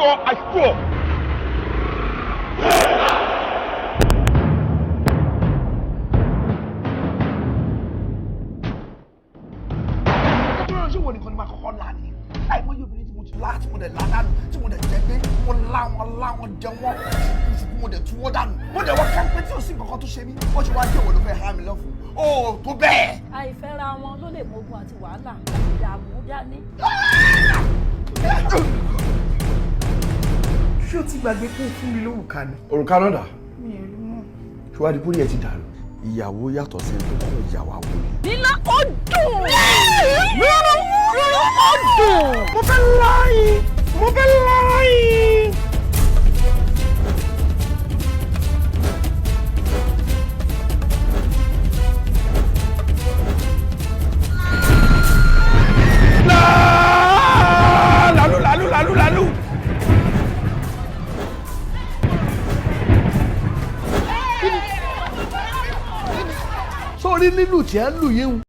I swore. Ṣé wo nìkan ni máa kọ́kọ́ là ní? Àìmọ́ yóò bí ní tí mo ti lá tí mo dẹ̀ là dànù tí mo dẹ̀ jẹ́ pé wọ́n láwọn jẹ wọ́n ṣùkú mo dẹ̀ tú wọ́n dànù. Mo dẹ̀ wọ́n ká pé tí o sì nǹkan tó ṣe mí. Wọ́n ṣe wá dé òwò ló fẹ́ há mi lọ́fun. Ó tó bẹ́ẹ̀. Àìfẹ́ra wọn ló lè mógun àti wàhálà ìdààmú dání. Ṣé o ti gbàgbé pé o fún mi lórúkà ni? Òrùka náà dà. Mi ò rí mọ́. Ṣùwádìí kúrò yẹn ti dàrú. Ìyàwó yàtọ̀ sí ẹni tó kọ́ ìyàwó àwòrán. Nílá ó dùn. Rúrú ó dùn. Mo fẹ́ láyìn. Mo fẹ́ láyìn. Lálù. Sórí lílù tí ẹ ń lù yín